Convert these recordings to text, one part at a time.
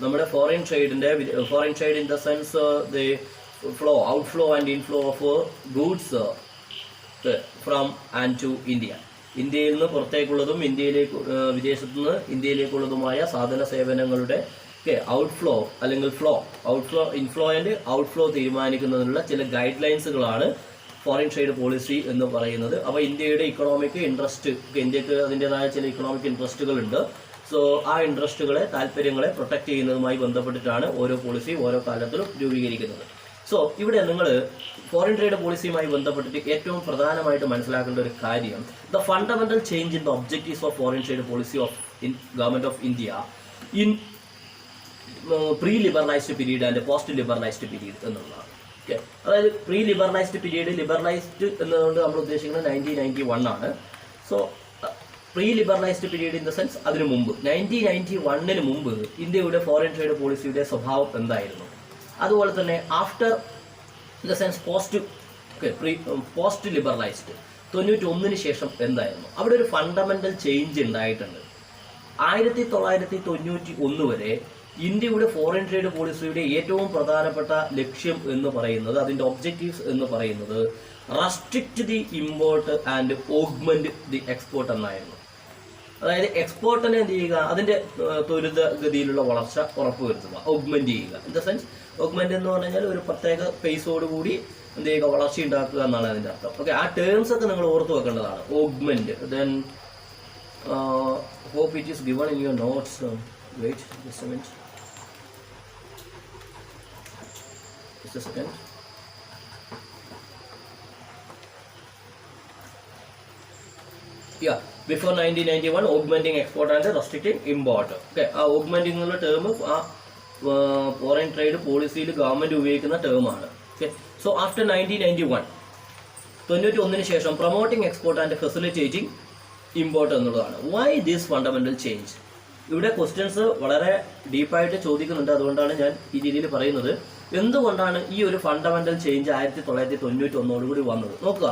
നമ്മുടെ foreign trade in the sense the outflow and inflow of goods from and to India. ഇന്ത്യയിൽ നിന്ന് പുറത്തേക്കുള്ളതും വിദേശത്തു നിന്ന് ഇന്ത്യയിലേക്കുള്ളതുമായ സാധന സേവനങ്ങളുടെ ഔട്ട്ഫ്ലോ അല്ലെങ്കിൽ ഇൻഫ്ലോ ആൻഡ് ഔട്ട്ഫ്ലോ തീരുമാനിക്കുന്നതിനുള്ള ചില ഗൈഡ് ലൈൻസുകളാണ് ഫോറിൻ ട്രേഡ് പോളിസി എന്ന് പറയുന്നത്. അപ്പോൾ ഇന്ത്യയുടെ ഇക്കണോമിക് ഇൻട്രസ്റ്റ്, ഇന്ത്യക്ക് അതിൻ്റെതായ ചില ഇക്കണോമിക് ഇൻട്രസ്റ്റുകളുണ്ട്. സോ ആ ഇൻട്രസ്റ്റുകളെ, താല്പര്യങ്ങളെ പ്രൊട്ടക്ട് ചെയ്യുന്നതുമായി ബന്ധപ്പെട്ടിട്ടാണ് ഓരോ പോളിസി ഓരോ കാലത്തിലും രൂപീകരിക്കുന്നത്. സോ ഇവിടെ നിങ്ങൾ ഫോറിൻ ട്രേഡ് പോളിസിയുമായി ബന്ധപ്പെട്ടിട്ട് ഏറ്റവും പ്രധാനമായിട്ട് മനസ്സിലാക്കേണ്ട ഒരു കാര്യം, the fundamental change in the objectives of foreign trade policy of government of India in pre liberalised period and post liberalised period എന്നുള്ളതാണ്. ഓക്കെ, അതായത് പ്രീ ലിബറലൈസ്ഡ് പീരീഡ്, ലിബറലൈസ്ഡ് എന്നതുകൊണ്ട് നമ്മൾ ഉദ്ദേശിക്കുന്നത് 1991 ആണ്. So pre liberalised period in the sense അതിനു മുമ്പ് 1991 മുമ്പ് ഇന്ത്യയുടെ ഫോറിൻ ട്രേഡ് പോളിസിയുടെ സ്വഭാവം എന്തായിരുന്നു, അതുപോലെ തന്നെ after in the sense post liberalised 91 ശേഷം എന്തായിരുന്നു. അവിടെ ഒരു ഫണ്ടമെന്റൽ ചേഞ്ച് ഉണ്ടായിട്ടുണ്ട്. 1991 വരെ ഇന്ത്യയുടെ ഫോറിൻ ട്രേഡ് പോളിസിയുടെ ഏറ്റവും പ്രധാനപ്പെട്ട ലക്ഷ്യം എന്ന് പറയുന്നത്, അതിന്റെ ഒബ്ജക്റ്റീവ്സ് എന്ന് പറയുന്നത് restrict the import and augment the export എന്നായിരുന്നു. അതായത് എക്സ്പോർട്ടിനെ എന്ത് ചെയ്യുക, അതിന്റെ ത്വരിതഗതിയിലുള്ള വളർച്ച ഉറപ്പുവരുത്തുക, ഓഗ്മെന്റ് ചെയ്യുക. ഇൻ ദ സെൻസ് ഓഗ്മെന്റ് എന്ന് പറഞ്ഞു കഴിഞ്ഞാൽ ഒരു പ്രത്യേക പേസോടുകൂടി എന്ത് ചെയ്യുക, വളർച്ച ഉണ്ടാക്കുക എന്നാണ് അതിന്റെ അർത്ഥം. ഓക്കെ, ആ ടേംസ് ഒക്കെ നിങ്ങൾ ഓർത്ത് വെക്കേണ്ടതാണ്. Augment, then hope it is given in your notes. Wait just a minute, just a second. Yeah, before 1991 augmenting export and restricting import. Okay, ആ augmenting എന്നുള്ള ടേം ആ ഫോറിൻ ട്രേഡ് പോളിസിയിൽ ഗവൺമെന്റ് ഉപയോഗിക്കുന്ന ടേമാണ്. ഓക്കെ, സോ ആഫ്റ്റർ 1991 ശേഷം promoting export and facilitating import എന്നുള്ളതാണ്. Why this fundamental change? ഇവിടെ questions വളരെ ഡീപ്പായിട്ട് ചോദിക്കുന്നുണ്ട്. അതുകൊണ്ടാണ് ഞാൻ ഈ രീതിയിൽ പറയുന്നത്. എന്തുകൊണ്ടാണ് ഈ ഒരു ഫണ്ടമെന്റൽ ചേഞ്ച് 1991 കൂടി വന്നത്? നോക്കുക,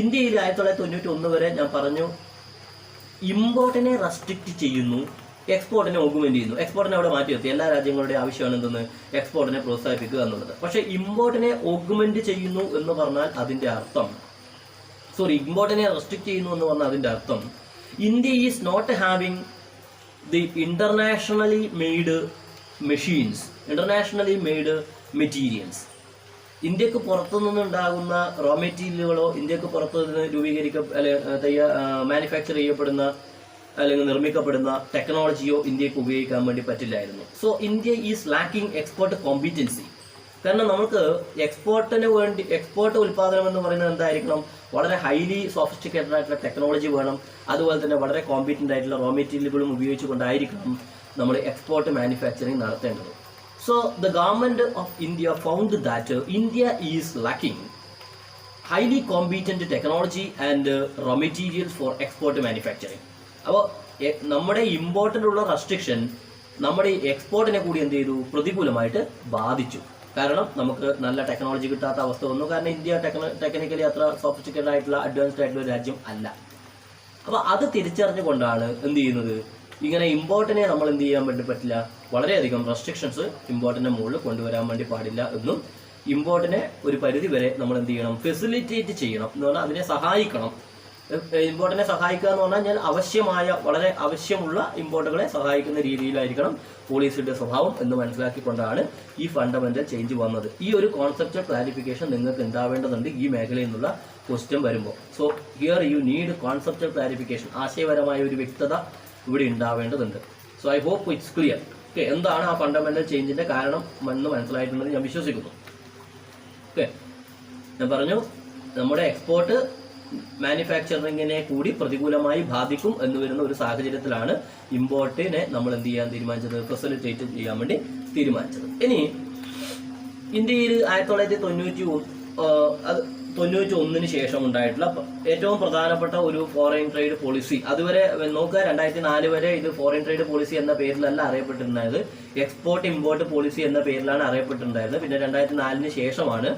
ഇന്ത്യയിൽ 1991 വരെ ഞാൻ പറഞ്ഞു ഇമ്പോർട്ടിനെ റെസ്ട്രിക്റ്റ് ചെയ്യുന്നു, എക്സ്പോർട്ടിനെ ഓഗ്മെന്റ് ചെയ്യുന്നു. എക്സ്പോർട്ടിനെ അവിടെ മാറ്റി നിർത്തി. എല്ലാ രാജ്യങ്ങളുടെ ആവശ്യമാണ് എന്തെന്ന്, എക്സ്പോർട്ടിനെ പ്രോത്സാഹിപ്പിക്കുക എന്നുള്ളത്. പക്ഷെ ഇമ്പോർട്ടിനെ ഓഗ്മെന്റ് ചെയ്യുന്നു എന്ന് പറഞ്ഞാൽ അതിന്റെ അർത്ഥം, ഇമ്പോർട്ടിനെ റെസ്ട്രിക്റ്റ് ചെയ്യുന്നു എന്ന് പറഞ്ഞാൽ അതിന്റെ അർത്ഥം India is not having the internationally made machines, internationally made materials. ഇന്ത്യക്ക് പുറത്തുനിന്നുണ്ടാകുന്ന റോ മെറ്റീരിയലുകളോ ഇന്ത്യക്ക് പുറത്തുനിന്ന് മാനുഫാക്ചർ ചെയ്യപ്പെടുന്ന അല്ലെങ്കിൽ നിർമ്മിക്കപ്പെടുന്ന ടെക്നോളജിയോ ഇന്ത്യക്ക് ഉപയോഗിക്കാൻ വേണ്ടി പറ്റില്ലായിരുന്നു. So India is lacking export competency. കാരണം നമുക്ക് എക്സ്പോർട്ട് ഉൽപാദനം എന്ന് പറയുന്നത് എന്തായിരിക്കണം, വളരെ ഹൈലി സോഫിസ്റ്റിക്കേറ്റഡ് ആയിട്ടുള്ള ടെക്നോളജി വേണം. അതുപോലെ തന്നെ വളരെ കോമ്പീറ്റന്റ് ആയിട്ടുള്ള റോ മെറ്റീരിയലുകളും ഉപയോഗിച്ചുകൊണ്ടായിരിക്കണം നമ്മൾ എക്സ്പോർട്ട് മാനുഫാക്ചറിങ് നടത്തേണ്ടത്. So the government of India found that India is lacking highly competent technology and raw materials for export manufacturing. അപ്പോൾ നമ്മുടെ ഇമ്പോർട്ടിനുള്ള റെസ്ട്രിക്ഷൻ നമ്മുടെ എക്സ്പോർട്ടിനെ കൂടി എന്ത് ചെയ്തു, പ്രതികൂലമായിട്ട് ബാധിച്ചു. കാരണം നമുക്ക് നല്ല ടെക്നോളജി കിട്ടാത്ത അവസ്ഥ വന്നു. കാരണം ഇന്ത്യ ടെക്നിക്കലി അത്ര സോഫിസ്റ്റിക്കേറ്റഡ് ആയിട്ടുള്ള അഡ്വാൻസ്ഡ് ആയിട്ടുള്ള രാജ്യം അല്ല. അപ്പോൾ അത് തിരിച്ചറിഞ്ഞുകൊണ്ടാണ് എന്ത് ചെയ്യുന്നത്, ഇങ്ങനെ ഇമ്പോർട്ടിനെ നമ്മൾ എന്ത് ചെയ്യാൻ വേണ്ടി പറ്റില്ല, വളരെയധികം റെസ്ട്രിക്ഷൻസ് ഇമ്പോർട്ടിന്റെ മുകളിൽ കൊണ്ടുവരാൻ വേണ്ടി പാടില്ല എന്നും, ഇമ്പോർട്ടിനെ ഒരു പരിധി വരെ നമ്മൾ എന്ത് ചെയ്യണം, ഫെസിലിറ്റേറ്റ് ചെയ്യണം എന്ന് പറഞ്ഞാൽ അതിനെ സഹായിക്കണം. ഇമ്പോർട്ടിനെ സഹായിക്കുക എന്ന് പറഞ്ഞാൽ വളരെ ആവശ്യമുള്ള ഇമ്പോർട്ടുകളെ സഹായിക്കുന്ന രീതിയിലായിരിക്കണം പോളിസിയുടെ സ്വഭാവം എന്ന് മനസ്സിലാക്കിക്കൊണ്ടാണ് ഈ ഫണ്ടമെന്റൽ ചേഞ്ച് വന്നത്. ഈ ഒരു കോൺസെപ്റ്റൽ ക്ലാരിഫിക്കേഷൻ നിങ്ങൾക്ക് ഉണ്ടാവേണ്ടതുണ്ട് ഈ മേഖലയിൽ നിന്നുള്ള ക്വസ്റ്റ്യൻ വരുമ്പോൾ. So here you need conceptual clarification, ആശയപരമായ ഒരു വ്യക്തത ഇവിടെ ഉണ്ടാവേണ്ടതുണ്ട്. So I hope it's clear. Okay, എന്താണ് ആ ഫണ്ടമെന്റൽ ചേഞ്ചിന്റെ കാരണം എന്ന് മനസ്സിലായിട്ടുണ്ടെന്ന് ഞാൻ വിശ്വസിക്കുന്നു. ഓക്കെ, ഞാൻ പറഞ്ഞു നമ്മുടെ എക്സ്പോർട്ട് മാനുഫാക്ചറിങ്ങിനെ കൂടി പ്രതികൂലമായി ബാധിക്കും എന്ന് വരുന്ന ഒരു സാഹചര്യത്തിലാണ് ഇമ്പോർട്ടിനെ നമ്മൾ എന്ത് ചെയ്യാൻ തീരുമാനിച്ചത്, ഫെസിലിറ്റേറ്റ് ചെയ്യാൻ വേണ്ടി തീരുമാനിച്ചത്. ഇനി ഇന്ത്യയിൽ 1991 ശേഷം ഉണ്ടായിട്ടുള്ള ഏറ്റവും പ്രധാനപ്പെട്ട ഒരു ഫോറിൻ ട്രേഡ് പോളിസി, അതുവരെ നോക്കുക 2004 വരെ ഇത് ഫോറിൻ ട്രേഡ് പോളിസി എന്ന പേരിലല്ല അറിയപ്പെട്ടിരുന്നത്, എക്സ്പോർട്ട് ഇമ്പോർട്ട് പോളിസി എന്ന പേരിലാണ് അറിയപ്പെട്ടിട്ടുണ്ടായിരുന്നത്. പിന്നെ 2004 ശേഷമാണ്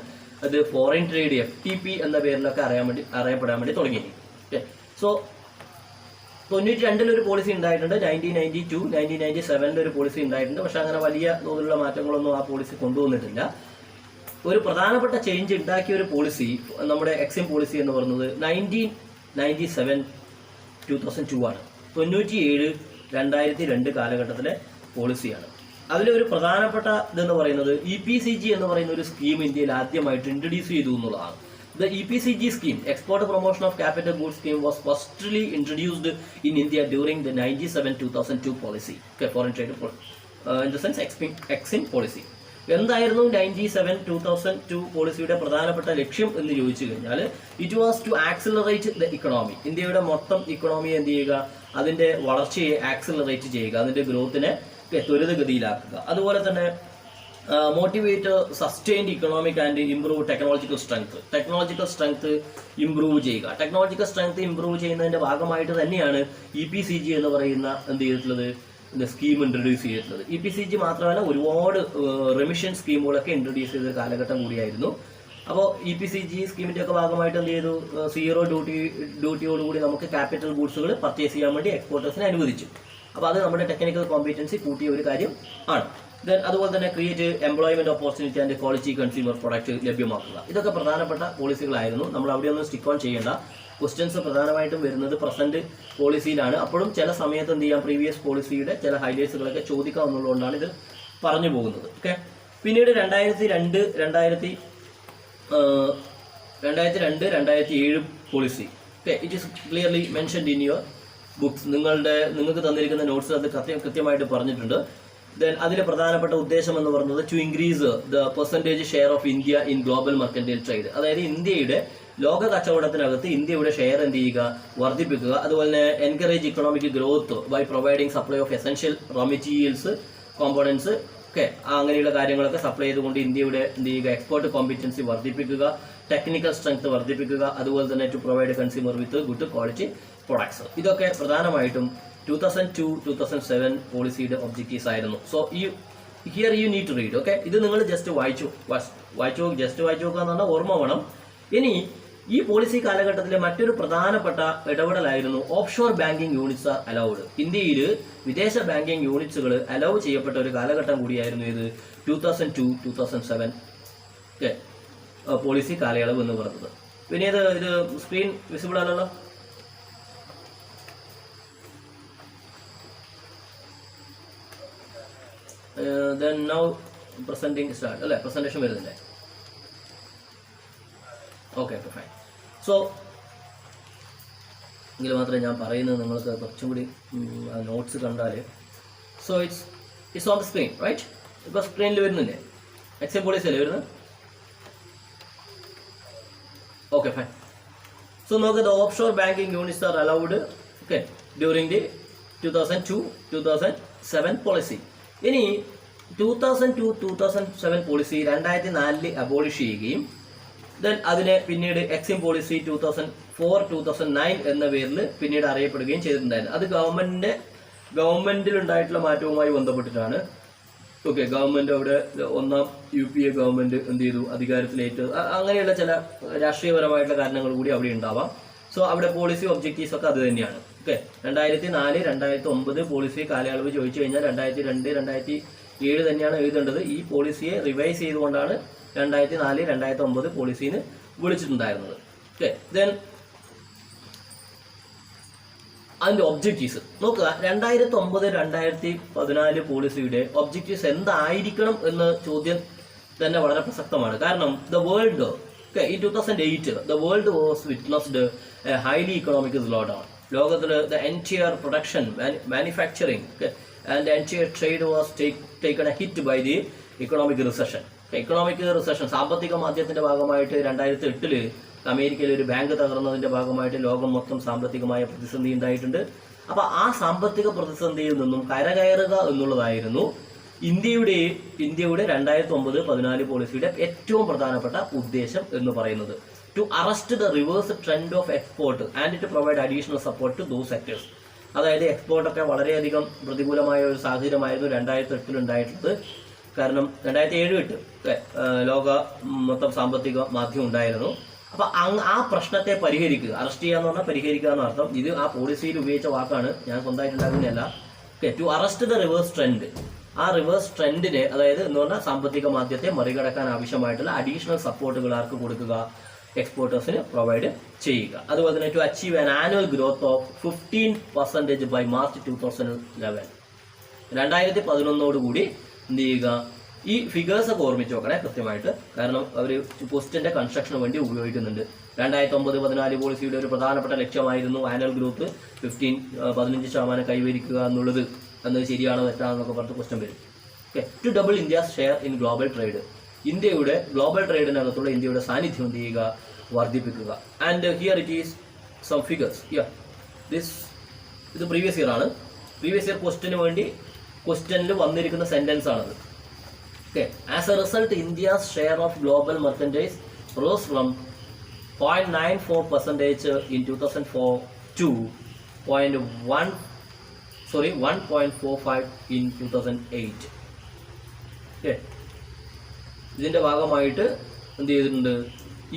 അത് ഫോറിൻ ട്രേഡ് FTP എന്ന പേരിലൊക്കെ അറിയപ്പെടാൻ വേണ്ടി തുടങ്ങി. സോ 92 ഒരു പോളിസി ഉണ്ടായിട്ടുണ്ട്, 1992, 1997 ഒരു പോളിസി ഉണ്ടായിട്ടുണ്ട്. പക്ഷെ അങ്ങനെ വലിയ തോതിലുള്ള മാറ്റങ്ങളൊന്നും ആ പോളിസി കൊണ്ടുവന്നിട്ടില്ല. ഒരു പ്രധാനപ്പെട്ട ചേഞ്ച് ഉണ്ടാക്കിയ ഒരു പോളിസി നമ്മുടെ എക്സിം പോളിസി എന്ന് പറയുന്നത് 1997 2002 ആണ്. 97 2002 കാലഘട്ടത്തിലെ പോളിസിയാണ്. അതിലൊരു പ്രധാനപ്പെട്ട ഇതെന്ന് പറയുന്നത് EPCG എന്ന് പറയുന്ന ഒരു സ്കീം ഇന്ത്യയിൽ ആദ്യമായിട്ട് ഇൻട്രൊഡ്യൂസ് ചെയ്തു എന്നുള്ളതാണ്. The EPCG scheme, Export Promotion of Capital Goods Scheme, was firstly introduced in India during the 97-2002 policy, okay, foreign trade in the sense EXIM policy. എന്തായിരുന്നു 97-2002 പോളിസിയുടെ പ്രധാനപ്പെട്ട ലക്ഷ്യം എന്ന് ചോദിച്ചു കഴിഞ്ഞാൽ, it was to accelerate the economy. ഇന്ത്യയുടെ മൊത്തം ഇക്കണോമിയെ എന്ത് ചെയ്യുക, അതിന്റെ വളർച്ചയെ ആക്സിലറേറ്റ് ചെയ്യുക, അതിന്റെ ഗ്രോത്തിനെ ത്വരിതഗതിയിലാക്കുക. അതുപോലെ തന്നെ motivate sustained economic and improve technological strength improve ചെയ്യുക. ടെക്നോളജിക്കൽ സ്ട്രെങ്ത് ഇംപ്രൂവ് ചെയ്യുന്നതിന്റെ ഭാഗമായിട്ട് തന്നെയാണ് EPCG എന്ന് പറയുന്ന എന്ത് ചെയ്തിട്ടുള്ളത്, സ്കീം ഇൻട്രൊഡ്യൂസ് ചെയ്തിട്ടുള്ളത്. EPCG മാത്രമല്ല, ഒരുപാട് റെമിഷൻ സ്കീമുകളൊക്കെ ഇൻട്രൊഡ്യൂസ് ചെയ്ത കാലഘട്ടം കൂടിയായിരുന്നു. അപ്പോൾ EPCG സ്കീമിന്റെ ഒക്കെ ഭാഗമായിട്ട് എന്ത് ചെയ്തു, 0 ഡ്യൂട്ടിയോടുകൂടി നമുക്ക് ക്യാപിറ്റൽ ഗൂഡ്സുകൾ പർച്ചേസ് ചെയ്യാൻ വേണ്ടി എക്സ്പോർട്ടേഴ്സിനെ അനുവദിച്ചു. അപ്പോൾ അത് നമ്മുടെ ടെക്നിക്കൽ കോമ്പീറ്റൻസി കൂട്ടിയ ഒരു കാര്യം ആണ്. അതുപോലെ തന്നെ create employment opportunity and quality consumer product ലഭ്യമാക്കുക. ഇതൊക്കെ പ്രധാനപ്പെട്ട പോളിസികളായിരുന്നു. നമ്മൾ അവിടെയൊന്നും സ്റ്റിക്ക് ഓൺ ചെയ്യേണ്ട. ക്വസ്റ്റ്യൻസ് പ്രധാനമായിട്ടും വരുന്നത് പ്രസന്റ് പോളിസിയിലാണ്. അപ്പോഴും ചില സമയത്ത് എന്ത് ചെയ്യാം, പ്രീവിയസ് പോളിസിയുടെ ചില ഹൈലൈറ്റ്സുകളൊക്കെ ചോദിക്കാവുന്നതുകൊണ്ടാണ് ഇത് പറഞ്ഞു പോകുന്നത്. ഓക്കെ. പിന്നീട് 2002-2007 policy. Okay, it is clearly mentioned in your books. നിങ്ങൾക്ക് തന്നിരിക്കുന്ന നോട്ട്സ് അത് കൃത്യമായിട്ട് പറഞ്ഞിട്ടുണ്ട്. ദെൻ അതിലെ പ്രധാനപ്പെട്ട ഉദ്ദേശം എന്ന് പറയുന്നത് to increase the percentage share of India in global mercantile trade. അതായത് ഇന്ത്യയുടെ ലോക കച്ചവടത്തിനകത്ത് ഇന്ത്യയുടെ ഷെയർ എന്ത് ചെയ്യുക, വർദ്ധിപ്പിക്കുക. അതുപോലെ തന്നെ encourage economic growth by providing supply of essential raw materials, components, okay, അങ്ങനെയുള്ള കാര്യങ്ങളൊക്കെ സപ്ലൈ ചെയ്തുകൊണ്ട് ഇന്ത്യയുടെ എന്ത് ചെയ്യുക, എക്സ്പോർട്ട് കോമ്പറ്റൻസി വർദ്ധിപ്പിക്കുക, ടെക്നിക്കൽ സ്ട്രെങ്ത് വർദ്ധിപ്പിക്കുക. അതുപോലെ തന്നെ to provide consumer with good quality products. ഇതൊക്കെ പ്രധാനമായിട്ടും 2002-2007 പോളിസിയുടെ ഒബ്ജക്റ്റീവ്സ് ആയിരുന്നു. So here you need to read. Okay, ഇത് നിങ്ങൾ ജസ്റ്റ് വായിച്ചു നോക്കുക എന്നാണ്, ഓർമ്മ വേണം. ഇനി ഈ പോളിസി കാലഘട്ടത്തിലെ മറ്റൊരു പ്രധാനപ്പെട്ട ഇടപെടലായിരുന്നു offshore banking units are allowed. ഇന്ത്യയിൽ വിദേശ ബാങ്കിങ് യൂണിറ്റ്സുകൾ അലൗ ചെയ്യപ്പെട്ട ഒരു കാലഘട്ടം കൂടിയായിരുന്നു ഇത് 2002-2007 പോളിസി കാലയളവ് എന്ന് പറയുന്നത്. പിന്നെ ഇത് സ്ക്രീൻ വിസിബിൾ ആണല്ലോ. Then now presenting start അല്ലേ, പ്രസന്റേഷൻ വരുന്നില്ലേ? Okay, fine. സോ എങ്കിൽ മാത്രമേ ഞാൻ പറയുന്നത് നിങ്ങൾക്ക് കുറച്ചും കൂടി നോട്ട്സ് കണ്ടാൽ. So it's on the screen, right? ഇപ്പോൾ സ്ക്രീനിൽ വരുന്നില്ലേ? എക്സാം പോളിസി അല്ലേ വരുന്നത്? Okay, fine. സോ നോക്ക്, the offshore banking units are allowed, okay, during the 2002-2007 policy. ഇനി 2002-2007 പോളിസി 2004 അബോളിഷ് ചെയ്യുകയും ദെൻ അതിനെ പിന്നീട് എക്സിം പോളിസി 2004-2009 എന്ന പേരിൽ പിന്നീട് അറിയപ്പെടുകയും ചെയ്തിട്ടുണ്ടായിരുന്നു. അത് ഗവൺമെന്റിലുണ്ടായിട്ടുള്ള മാറ്റവുമായി ബന്ധപ്പെട്ടിട്ടാണ്. ഓക്കെ, ഗവൺമെന്റ് അവിടെ ഒന്നാം UPA ഗവൺമെന്റ് എന്ത് ചെയ്തു, അധികാരത്തിലേറ്റ്. അങ്ങനെയുള്ള ചില രാഷ്ട്രീയപരമായിട്ടുള്ള കാരണങ്ങൾ കൂടി അവിടെ ഉണ്ടാവാം. സോ അവിടെ പോളിസി ഒബ്ജക്റ്റീവ്സ് ഒക്കെ അത് തന്നെയാണ്. ഓക്കെ, 2004-2009 പോളിസി കാലയളവ് ചോദിച്ചു കഴിഞ്ഞാൽ 2002-2007 തന്നെയാണ് എഴുതേണ്ടത്. ഈ പോളിസിയെ റിവൈസ് ചെയ്തുകൊണ്ടാണ് 2004-2009 പോളിസിന് വിളിച്ചിട്ടുണ്ടായിരുന്നത്. ഓക്കെ, ദെൻ അതിന്റെ ഒബ്ജക്റ്റീവ്സ് നോക്കുക. 2009-2014 പോളിസിയുടെ ഒബ്ജക്റ്റീവ്സ് എന്തായിരിക്കണം എന്ന ചോദ്യം തന്നെ വളരെ പ്രസക്തമാണ്. കാരണം the world, in 2008 the world was witnessed a highly economic slowdown. ലോകത്തില് the entire production, manufacturing, and the entire trade was taken a hit by the economic recession. Economic recession, സാമ്പത്തിക മാന്ദ്യത്തിന്റെ ഭാഗമായിട്ട് 2008 അമേരിക്കയിൽ ഒരു ബാങ്ക് തകർന്നതിന്റെ ഭാഗമായിട്ട് ലോകം മൊത്തം സാമ്പത്തികമായ പ്രതിസന്ധി ഉണ്ടായിട്ടുണ്ട്. അപ്പൊ ആ സാമ്പത്തിക പ്രതിസന്ധിയിൽ നിന്നും കരകയറുക എന്നുള്ളതായിരുന്നു ഇന്ത്യയുടെ 2009-14 പോളിസിയുടെ ഏറ്റവും പ്രധാനപ്പെട്ട ഉദ്ദേശം എന്ന് പറയുന്നത്. To arrest the reverse trend of export and to provide additional support to those sectors. അതായത് എക്സ്പോർട്ടൊക്കെ വളരെയധികം പ്രതികൂലമായ ഒരു സാഹചര്യമായിരുന്നു 2008 ഉണ്ടായിട്ടുള്ളത്. കാരണം 2007-8 ലോക മൊത്തം സാമ്പത്തിക മാന്ദ്യം ഉണ്ടായിരുന്നു. അപ്പോൾ ആ പ്രശ്നത്തെ പരിഹരിക്കുക, അറസ്റ്റ് ചെയ്യുക എന്ന് പറഞ്ഞാൽ പരിഹരിക്കുക എന്നർത്ഥം. ഇത് ആ പോളിസിയിൽ ഉപയോഗിച്ച വാക്കാണ്, ഞാൻ സ്വന്തമായിട്ടുണ്ടാകുന്നതല്ല. Okay, to arrest the reverse trend. ആ റിവേഴ്സ് ട്രെൻഡിനെ, അതായത് എന്ന് പറഞ്ഞാൽ സാമ്പത്തിക മാന്ദ്യത്തെ മറികടക്കാൻ ആവശ്യമായിട്ടുള്ള അഡീഷണൽ സപ്പോർട്ടുകൾ ആർക്ക് കൊടുക്കുക? എക്സ്പോർട്ടേഴ്സിന് പ്രൊവൈഡ് ചെയ്യുക. അതുപോലെ തന്നെ to achieve an annual growth of 15% by March 2011. 2011 എന്ത് ചെയ്യുക? ഈ ഫിഗേഴ്സ് ഒക്കെ ഓർമ്മിച്ച് നോക്കണേ കൃത്യമായിട്ട്, കാരണം അവർ പോസ്റ്റിന്റെ കൺസ്ട്രക്ഷന് വേണ്ടി ഉപയോഗിക്കുന്നുണ്ട്. 2009-14 പോളിസിയുടെ ഒരു പ്രധാനപ്പെട്ട ലക്ഷ്യമായിരുന്നു ആനുവൽ ഗ്രോത്ത് 15% കൈവരിക്കുക എന്നുള്ളത്. എന്നത് ശരിയാണോ തെറ്റാണോ എന്നൊക്കെ പറഞ്ഞിട്ട് ക്വസ്റ്റ്യൻ വരും. Okay, to double India's share in global trade. ഇന്ത്യയുടെ ഗ്ലോബൽ ട്രേഡിനകത്തുള്ള ഇന്ത്യയുടെ സാന്നിധ്യം എന്ത് ചെയ്യുക? വർദ്ധിപ്പിക്കുക. And here it is some figures. ഇത് പ്രീവിയസ് ഇയർ ആണ്. പ്രീവിയസ് ഇയർ ക്വസ്റ്റ്യനിൽ വന്നിരിക്കുന്ന സെന്റൻസ് ആണത്. Okay. As a result, India's share of global merchandise rose from 0.94% in 2004 to 1.45 in 2008. Okay. ഇതിന്റെ ഭാഗമായിട്ട് എന്ത് ചെയ്തിട്ടുണ്ട്?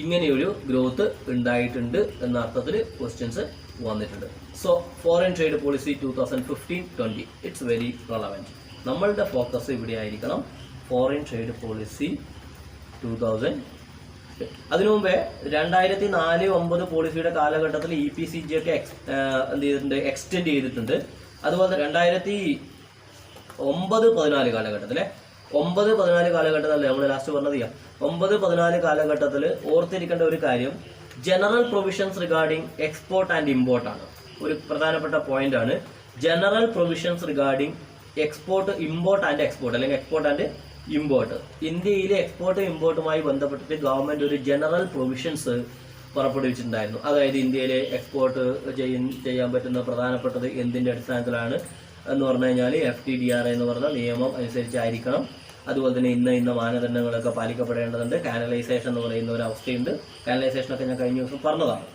ഇങ്ങനെയൊരു ഗ്രോത്ത് ഉണ്ടായിട്ടുണ്ട് എന്ന അർത്ഥത്തിൽ ക്വസ്റ്റ്യൻസ് വന്നിട്ടുണ്ട്. So foreign trade policy 2015-20 it's very relevant. നമ്മളുടെ ഫോക്കസ് ഇവിടെ ആയിരിക്കണം. Foreign trade policy 2000. അതിനു മുമ്പേ 2004-9 പോളിസിയുടെ കാലഘട്ടത്തിൽ EPCG ഒക്കെ എന്ത് ചെയ്തിട്ടുണ്ട്? എക്സ്റ്റെൻഡ് ചെയ്തിട്ടുണ്ട്. അതുപോലെ 2009-14 കാലഘട്ടത്തിലെ 9-14 കാലഘട്ടത്തിലല്ലേ നമ്മൾ ലാസ്റ്റ് പറഞ്ഞത്. 9-14 കാലഘട്ടത്തിൽ ഓർത്തിരിക്കേണ്ട ഒരു കാര്യം general provisions regarding export and import ആണ്. ഒരു പ്രധാനപ്പെട്ട പോയിന്റ് ആണ് general provisions regarding export, import and export, അല്ലെങ്കിൽ എക്സ്പോർട്ട് ആൻഡ് ഇമ്പോർട്ട്. ഇന്ത്യയിലെ എക്സ്പോർട്ട് ഇമ്പോർട്ടുമായി ബന്ധപ്പെട്ടിട്ട് ഗവൺമെന്റ് ഒരു ജനറൽ പ്രൊവിഷൻസ് പുറപ്പെടുവിച്ചിട്ടുണ്ടായിരുന്നു. അതായത് ഇന്ത്യയിലെ എക്സ്പോർട്ട് ചെയ്യാൻ പറ്റുന്ന പ്രധാനപ്പെട്ടത് എന്തിന്റെ അടിസ്ഥാനത്തിലാണ് എന്ന് പറഞ്ഞു കഴിഞ്ഞാൽ FTDRA എന്ന് പറഞ്ഞ നിയമം അനുസരിച്ചായിരിക്കണം. അതുപോലെ തന്നെ ഇന്ന മാനദണ്ഡങ്ങളൊക്കെ പാലിക്കപ്പെടേണ്ടതുണ്ട്. കാനലൈസേഷൻ എന്ന് പറയുന്ന ഒരു അവസ്ഥയുണ്ട്. കാനലൈസേഷനൊക്കെ ഞാൻ കഴിഞ്ഞ ദിവസം പറഞ്ഞതാണ്.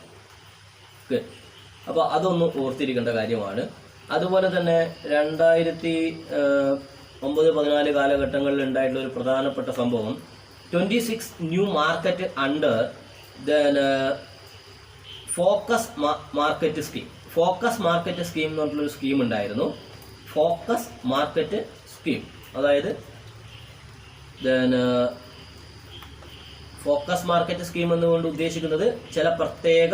അപ്പോൾ അതൊന്നും ഓർത്തിരിക്കേണ്ട കാര്യമാണ്. അതുപോലെ തന്നെ 2009-14 കാലഘട്ടങ്ങളിൽ ഉണ്ടായിട്ടുള്ള ഒരു പ്രധാനപ്പെട്ട സംഭവം 26 new market under focus market scheme. Focus market scheme എന്ന് പറഞ്ഞിട്ടുള്ളൊരു സ്കീം ഉണ്ടായിരുന്നു. ഫോക്കസ് മാർക്കറ്റ് സ്കീം, അതായത് ഫോക്കസ് മാർക്കറ്റ് സ്കീം എന്നുകൊണ്ട് ഉദ്ദേശിക്കുന്നത് ചില പ്രത്യേക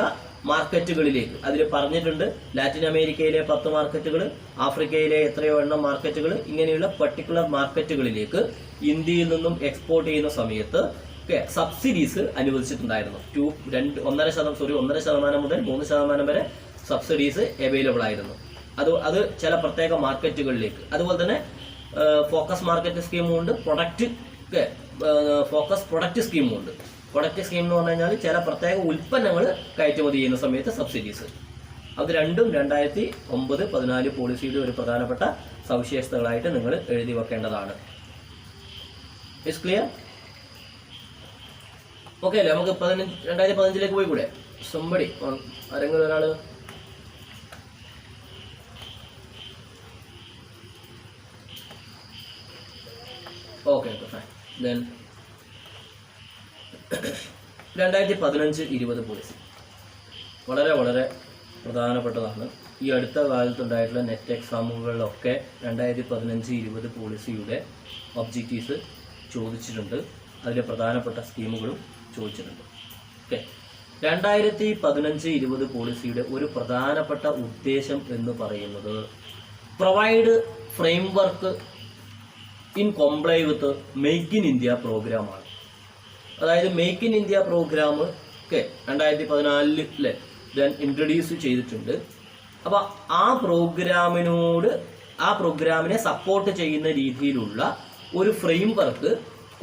മാർക്കറ്റുകളിലേക്ക്, അതിൽ പറഞ്ഞിട്ടുണ്ട് ലാറ്റിൻ അമേരിക്കയിലെ 10 മാർക്കറ്റുകൾ, ആഫ്രിക്കയിലെ എത്രയോ എണ്ണം മാർക്കറ്റുകൾ, ഇങ്ങനെയുള്ള പർട്ടിക്കുലർ മാർക്കറ്റുകളിലേക്ക് ഇന്ത്യയിൽ നിന്നും എക്സ്പോർട്ട് ചെയ്യുന്ന സമയത്ത് സബ്സിഡീസ് അനുവദിച്ചിട്ടുണ്ടായിരുന്നു. 1.5% മുതൽ 3% വരെ സബ്സിഡീസ് അവൈലബിൾ ആയിരുന്നു. അത് ചില പ്രത്യേക മാർക്കറ്റുകളിലേക്ക്. അതുപോലെ തന്നെ ഫോക്കസ് മാർക്കറ്റ് സ്കീമും ഉണ്ട്, ഫോക്കസ് പ്രൊഡക്റ്റ് സ്കീമും ഉണ്ട്. പ്രൊഡക്റ്റ് സ്കീം എന്ന് പറഞ്ഞു കഴിഞ്ഞാൽ ചില പ്രത്യേക ഉൽപ്പന്നങ്ങൾ കയറ്റുമതി ചെയ്യുന്ന സമയത്ത് സബ്സിഡീസ്. അത് രണ്ടും 2009-14 പോളിസിയുടെ ഒരു പ്രധാനപ്പെട്ട സവിശേഷതകളായിട്ട് നിങ്ങൾ എഴുതി വെക്കേണ്ടതാണ്. It's clear? ഓക്കെ അല്ലേ? നമുക്ക് 2015 പോയി കൂടെ? സമ്പടി ആരെങ്കിലും ഒരാള്? Okay fine. ദെൻ 2015-20 പോളിസി വളരെ വളരെ പ്രധാനപ്പെട്ടതാണ്. ഈ അടുത്ത കാലത്തുണ്ടായിട്ടുള്ള നെറ്റ് എക്സാമുകളിലൊക്കെ 2015-20 പോളിസിയുടെ ഒബ്ജക്റ്റീവ്സ് ചോദിച്ചിട്ടുണ്ട്. അതിലെ പ്രധാനപ്പെട്ട സ്കീമുകളും ചോദിച്ചിട്ടുണ്ട്. ഓക്കെ, 2015-20 പോളിസിയുടെ ഒരു പ്രധാനപ്പെട്ട ഉദ്ദേശം എന്ന് പറയുന്നത് provide framework in comply with make in India പ്രോഗ്രാമാണ്. അതായത് make in India programme 2014 introduce ചെയ്തിട്ടുണ്ട്. അപ്പോൾ ആ പ്രോഗ്രാമിനെ സപ്പോർട്ട് ചെയ്യുന്ന രീതിയിലുള്ള ഒരു ഫ്രെയിംവർക്ക്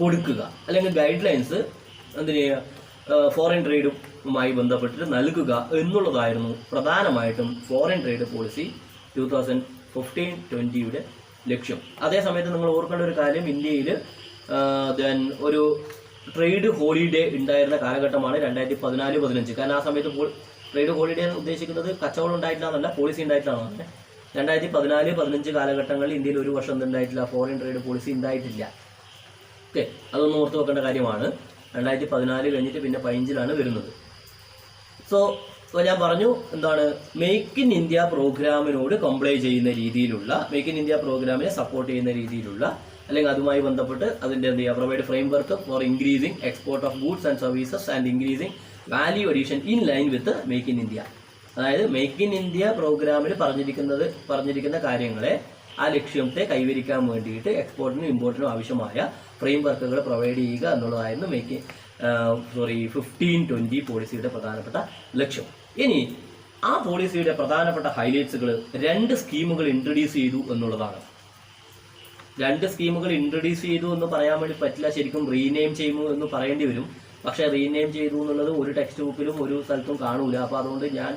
കൊടുക്കുക, അല്ലെങ്കിൽ ഗൈഡ് ലൈൻസ് ഫോറിൻ ട്രേഡുമായി ബന്ധപ്പെട്ടിട്ട് നൽകുക എന്നുള്ളതായിരുന്നു പ്രധാനമായിട്ടും ഫോറിൻ ട്രേഡ് പോളിസി 2015-20 ലക്ഷ്യം. അതേസമയത്ത് നിങ്ങൾ ഓർക്കേണ്ട ഒരു കാര്യം, ഇന്ത്യയിൽ ഒരു ട്രേഡ് ഹോളിഡേ ഉണ്ടായിരുന്ന കാലഘട്ടമാണ് 2014-15. കാരണം ആ സമയത്ത് ട്രേഡ് ഹോളിഡേ എന്ന് ഉദ്ദേശിക്കുന്നത് കച്ചവടം ഉണ്ടായിട്ടില്ല, പോളിസി ഉണ്ടായിട്ടാണ്. 2014-15 കാലഘട്ടങ്ങളിൽ ഇന്ത്യയിൽ ഒരു വർഷം ഉണ്ടായിട്ടില്ല, ഫോറിൻ ട്രേഡ് പോളിസി ഉണ്ടായിട്ടില്ല. ഓക്കെ, അതൊന്നും ഓർത്ത് വെക്കേണ്ട കാര്യമാണ്. 2014 കഴിഞ്ഞിട്ട് പിന്നെ 15 വരുന്നത്. സോ ഞാൻ പറഞ്ഞു എന്താണ്, മേക്ക് ഇൻ ഇന്ത്യ പ്രോഗ്രാമിനോട് കംപ്ലൈ ചെയ്യുന്ന രീതിയിലുള്ള, മേക്ക് ഇൻ ഇന്ത്യ പ്രോഗ്രാമിനെ സപ്പോർട്ട് ചെയ്യുന്ന രീതിയിലുള്ള, അല്ലെങ്കിൽ അതുമായി ബന്ധപ്പെട്ട് അതിൻ്റെ എന്ത് ചെയ്യുക, provide framework for increasing export of goods and services and increasing value addition in line with make in India. അതായത് മേക്ക് ഇൻ ഇന്ത്യ പ്രോഗ്രാമിൽ പറഞ്ഞിരിക്കുന്ന കാര്യങ്ങളെ, ആ ലക്ഷ്യത്തെ കൈവരിക്കാൻ വേണ്ടിയിട്ട് എക്സ്പോർട്ടിനും ഇമ്പോർട്ടിനും ആവശ്യമായ ഫ്രെയിം വർക്കുകൾ പ്രൊവൈഡ് ചെയ്യുക എന്നുള്ളതായിരുന്നു 1520 പോളിസിയുടെ പ്രധാനപ്പെട്ട ലക്ഷ്യം. ഇനി ആ പോളിസിയുടെ പ്രധാനപ്പെട്ട ഹൈലൈറ്റ്സുകൾ 2 സ്കീമുകൾ ഇൻട്രൊഡ്യൂസ് ചെയ്തു എന്നുള്ളതാണ്. 2 സ്കീമുകൾ ഇൻട്രൊഡ്യൂസ് ചെയ്തു എന്ന് പറയാൻ വേണ്ടി പറ്റില്ല, ശരിക്കും റീനെയിം ചെയ്യുന്നു എന്ന് പറയേണ്ടി വരും. പക്ഷേ റീനെയിം ചെയ്തു എന്നുള്ളത് ഒരു ടെക്സ്റ്റ് ബുക്കിലും ഒരു സ്ഥലത്തും കാണൂല. അപ്പോൾ അതുകൊണ്ട് ഞാൻ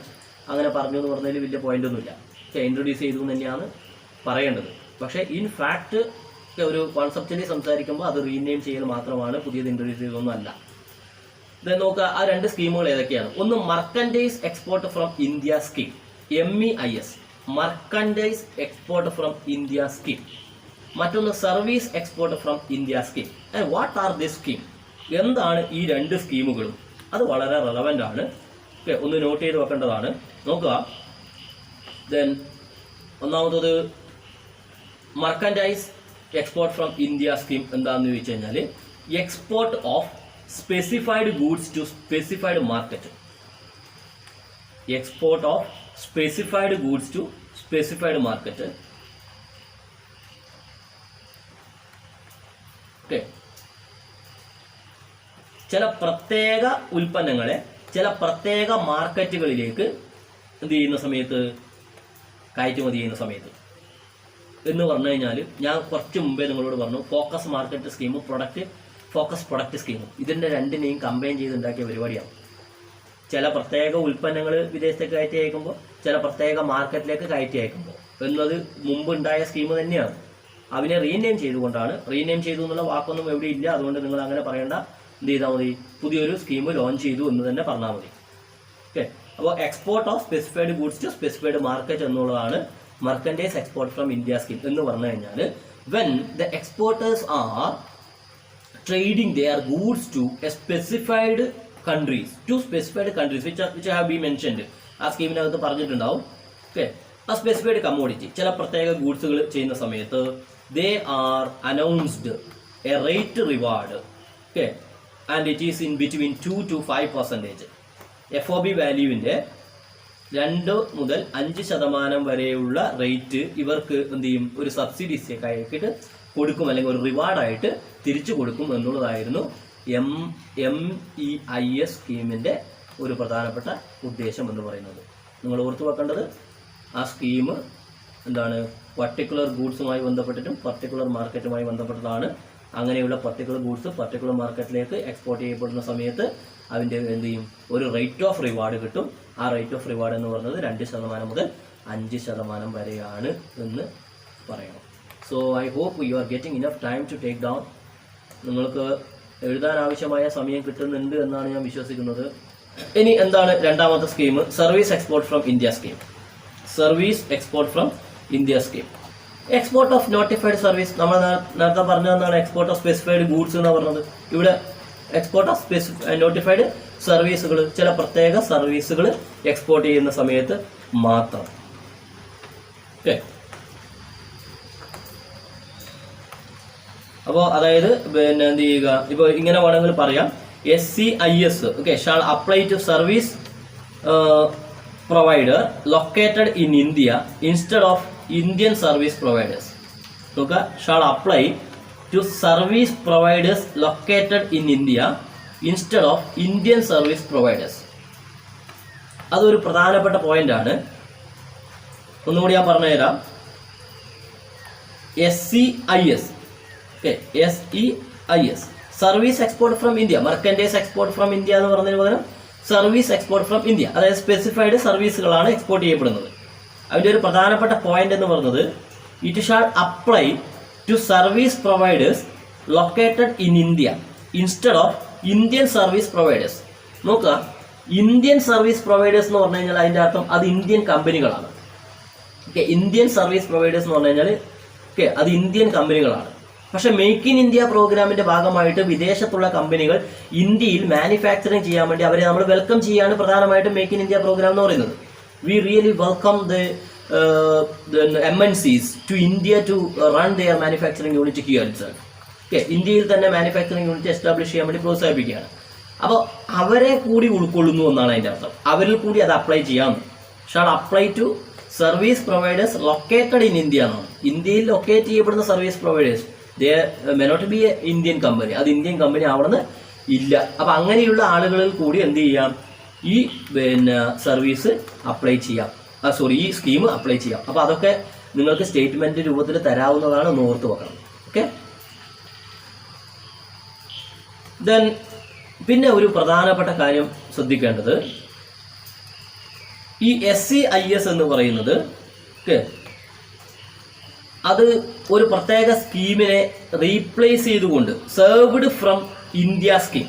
അങ്ങനെ പറഞ്ഞു എന്ന് പറഞ്ഞതിൽ വലിയ പോയിന്റ് ഒന്നുമില്ല. ഇൻട്രൊഡ്യൂസ് ചെയ്തു എന്ന് തന്നെയാണ് പറയേണ്ടത്. പക്ഷേ ഇൻ ഫാക്ട് ഒരു കോൺസെപ്റ്റിൽ സംസാരിക്കുമ്പോൾ അത് റീനെയിം ചെയ്യൽ മാത്രമാണ്, പുതിയത് ഇൻട്രൊഡ്യൂസ് ചെയ്തൊന്നും അല്ല. ഇത് നോക്കുക, ആ 2 സ്കീമുകൾ ഏതൊക്കെയാണ്? ഒന്ന് merchandise export from India scheme, MEIS, merchandise export from India scheme. മറ്റൊന്ന് service export from India scheme. And what are this scheme? എന്താണ് ഈ 2 സ്കീമുകളും? അത് വളരെ റെലവൻ്റ് ആണ്. ഒന്ന് നോട്ട് ചെയ്ത് വെക്കേണ്ടതാണ്. നോക്കുക, ദെൻ ഒന്നാമത്തത് merchandise export from India scheme എന്താണെന്ന് ചോദിച്ചു കഴിഞ്ഞാൽ, export of specified goods to specified market. Export of specified goods to specified market. Okay, ചില പ്രത്യേക ഉൽപ്പന്നങ്ങളെ ചില പ്രത്യേക മാർക്കറ്റുകളിലേക്ക് എന്ത് ചെയ്യുന്ന സമയത്ത്, കയറ്റുമതി ചെയ്യുന്ന സമയത്ത് എന്ന് പറഞ്ഞു കഴിഞ്ഞാൽ, ഞാൻ കുറച്ച് മുമ്പേ നിങ്ങളോട് പറഞ്ഞു ഫോക്കസ് മാർക്കറ്റ് സ്കീമും ഫോക്കസ് പ്രൊഡക്റ്റ് സ്കീമും ഇതിൻ്റെ രണ്ടിനെയും കമ്പൈൻ ചെയ്തുണ്ടാക്കിയ പരിപാടിയാണ്. ചില പ്രത്യേക ഉൽപ്പന്നങ്ങൾ വിദേശത്തേക്ക് കയറ്റി അയക്കുമ്പോൾ, ചില പ്രത്യേക മാർക്കറ്റിലേക്ക് കയറ്റി അയക്കുമ്പോൾ എന്നത് മുമ്പുണ്ടായ സ്കീം തന്നെയാണ്. അതിനെ റീനെയിം ചെയ്തുകൊണ്ടാണ്, റീനെയിം ചെയ്തു എന്നുള്ള വാക്കൊന്നും എവിടെ ഇല്ല, അതുകൊണ്ട് നിങ്ങൾ അങ്ങനെ പറയേണ്ട, എന്ത് ചെയ്താൽ മതി, പുതിയൊരു സ്കീം ലോഞ്ച് ചെയ്തു എന്ന് തന്നെ പറഞ്ഞാൽ മതി. ഓക്കെ, അപ്പോൾ export of specified goods to specified market എന്നുള്ളതാണ് merchandise export from India scheme എന്ന് പറഞ്ഞു കഴിഞ്ഞാൽ, when the exporters are trading their goods to a specified countries, which have been mentioned. ആ സ്കീമിനകത്ത് പറഞ്ഞിട്ടുണ്ടാവും. ഓക്കെ, ആ സ്പെസിഫൈഡ് കമ്മോഡിറ്റി, ചില പ്രത്യേക ഗൂഡ്സുകൾ ചെയ്യുന്ന സമയത്ത് they are announced a rate reward. Okay, and it is in between 2 to 5%. FOB വാല്യൂവിൻ്റെ 2 മുതൽ 5% വരെയുള്ള rate ഇവർക്ക് എന്ത് ചെയ്യും, ഒരു സബ്സിഡീസ് ആയിട്ട് കൊടുക്കും, അല്ലെങ്കിൽ ഒരു റിവാർഡായിട്ട് തിരിച്ചു കൊടുക്കും എന്നുള്ളതായിരുന്നു MEIS സ്കീമിൻ്റെ ഒരു പ്രധാനപ്പെട്ട ഉദ്ദേശം എന്ന് പറയുന്നത്. നിങ്ങൾ ഓർത്തു വെക്കേണ്ടത്, ആ സ്കീം എന്താണ്, പർട്ടിക്കുലർ ഗൂഡ്സുമായി ബന്ധപ്പെട്ടിട്ടും പർട്ടിക്കുലർ മാർക്കറ്റുമായി ബന്ധപ്പെട്ടതാണ്. അങ്ങനെയുള്ള പർട്ടിക്കുലർ ഗൂഡ്സ് പർട്ടിക്കുലർ മാർക്കറ്റിലേക്ക് എക്സ്പോർട്ട് ചെയ്യപ്പെടുന്ന സമയത്ത് അതിൻ്റെ എന്ത് ചെയ്യും, ഒരു റേറ്റ് ഓഫ് റിവാർഡ് കിട്ടും. ആ റേറ്റ് ഓഫ് റിവാർഡ് എന്ന് പറയുന്നത് 2% മുതൽ 5% വരെയാണ് എന്ന് പറയണം. So I hope you are getting enough time to take down. നിങ്ങൾക്ക് എഴുതാൻ ആവശ്യമായ സമയം കിട്ടുന്നുണ്ട് എന്നാണ് ഞാൻ വിശ്വസിക്കുന്നത്. ഇനി എന്താണ് രണ്ടാമത്തെ scheme? Service export from India scheme. Service export from India scheme. Export of notified service, നമ്മൾ നേരത്തെ പറഞ്ഞതാണ് എക്സ്പോർട്ട് ഓഫ് സ്പെസിഫൈഡ് ഗൂഡ്സ് എന്ന് പറഞ്ഞത്. ഇവിടെ എക്സ്പോർട്ട് ഓഫ് നോട്ടിഫൈഡ് സർവീസുകൾ, ചില പ്രത്യേക സർവീസുകൾ എക്സ്പോർട്ട് ചെയ്യുന്ന സമയത്ത് മാത്രം. ഓക്കെ, അപ്പോൾ അതായത് പിന്നെ എന്ത് ചെയ്യുക, ഇപ്പോൾ ഇങ്ങനെ വേണമെങ്കിൽ പറയാം, SCIS okay shall apply to service provider located in India instead of Indian service providers. നോക്കുക, shall apply to service providers located in India instead of Indian service providers. അതൊരു പ്രധാനപ്പെട്ട പോയിന്റാണ്. ഒന്നുകൂടി ഞാൻ പറഞ്ഞുതരാം. SCIS okay, SEIS service export from India, merchandise export from India എന്ന് പറഞ്ഞതിന് പകരം സർവീസ് എക്സ്പോർട്ട് ഫ്രം ഇന്ത്യ, അതായത് സ്പെസിഫൈഡ് സർവീസുകളാണ് എക്സ്പോർട്ട് ചെയ്യപ്പെടുന്നത്. അതിൻ്റെ ഒരു പ്രധാനപ്പെട്ട പോയിന്റ് എന്ന് പറയുന്നത്, it shall apply to service providers located in India instead of Indian service providers. നോക്കുക, ഇന്ത്യൻ സർവീസ് പ്രൊവൈഡേഴ്സ് എന്ന് പറഞ്ഞു കഴിഞ്ഞാൽ അതിൻ്റെ അർത്ഥം അത് ഇന്ത്യൻ കമ്പനികളാണ്. ഓക്കെ, ഇന്ത്യൻ സർവീസ് പ്രൊവൈഡേഴ്സ് എന്ന് പറഞ്ഞു കഴിഞ്ഞാൽ ഓക്കെ അത് ഇന്ത്യൻ കമ്പനികളാണ്. പക്ഷെ മേക്ക് ഇൻ ഇന്ത്യ പ്രോഗ്രാമിന്റെ ഭാഗമായിട്ട് വിദേശത്തുള്ള കമ്പനികൾ ഇന്ത്യയിൽ മാനുഫാക്ചറിങ് ചെയ്യാൻ വേണ്ടി അവരെ നമ്മൾ വെൽക്കം ചെയ്യാണ് പ്രധാനമായിട്ടും മേക്ക് ഇൻ ഇന്ത്യ പ്രോഗ്രാം എന്ന് പറയുന്നത്. V really welcome the MNCs to India to run their manufacturing unit here itself. Okay, ഇന്ത്യയിൽ തന്നെ മാനുഫാക്ചറിങ് യൂണിറ്റ് എസ്റ്റാബ്ലിഷ് ചെയ്യാൻ വേണ്ടി പ്രോത്സാഹിപ്പിക്കുകയാണ്. അപ്പോൾ അവരെ കൂടി ഉൾക്കൊള്ളുന്നു എന്നാണ് അതിൻ്റെ അർത്ഥം. അവരിൽ കൂടി അത് അപ്ലൈ ചെയ്യാം. Shall apply to service providers located in India എന്നാണ്. ഇന്ത്യയിൽ ലൊക്കേറ്റ് ചെയ്യപ്പെടുന്ന service providers they may not be a Indian company, അത് ഇന്ത്യൻ കമ്പനി ആവണമെന്ന് ഇല്ല. അപ്പം അങ്ങനെയുള്ള ആളുകളിൽ കൂടി എന്ത് ചെയ്യാം, ഈ സർവീസ് അപ്ലൈ ചെയ്യാം, ഈ സ്കീം അപ്ലൈ ചെയ്യാം. അപ്പോൾ അതൊക്കെ നിങ്ങൾക്ക് സ്റ്റേറ്റ്മെന്റ് രൂപത്തിൽ തരാവുന്നതാണ്, ഒന്ന് ഓർത്ത് വെക്കണം. ഓക്കെ. ദെൻ പിന്നെ ഒരു പ്രധാനപ്പെട്ട കാര്യം ശ്രദ്ധിക്കേണ്ടത്, ഈ SEIS എന്ന് പറയുന്നത് അത് ഒരു പ്രത്യേക സ്കീമിനെ റീപ്ലേസ് ചെയ്തുകൊണ്ട് served from India scheme,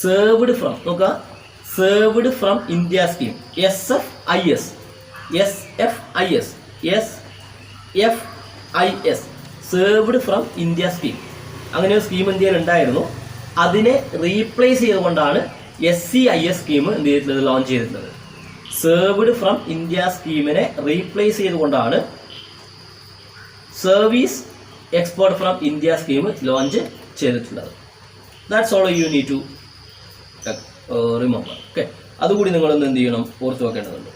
served from നോക്കുക, served from India scheme SFIS served from India scheme, അങ്ങനെ ഒരു സ്കീം ഇന്ത്യയിൽ ഉണ്ടായിരുന്നു. അതിനെ റീപ്ലേസ് ചെയ്തുകൊണ്ടാണ് SEIS സ്കീം എന്ത് ചെയ്തിട്ടുള്ളത്, ലോഞ്ച് ചെയ്തിട്ടുള്ളത്. സെർവ്ഡ് ഫ്രം ഇന്ത്യ സ്കീമിനെ റീപ്ലേസ് ചെയ്തുകൊണ്ടാണ് service export from India scheme launch ചെയ്തിട്ടുള്ളത്. That's all you need to remember. Okay, അതുകൂടി നിങ്ങളൊന്ന് എന്ത് ചെയ്യണം, ഓർത്ത് വെക്കേണ്ടതുണ്ട്.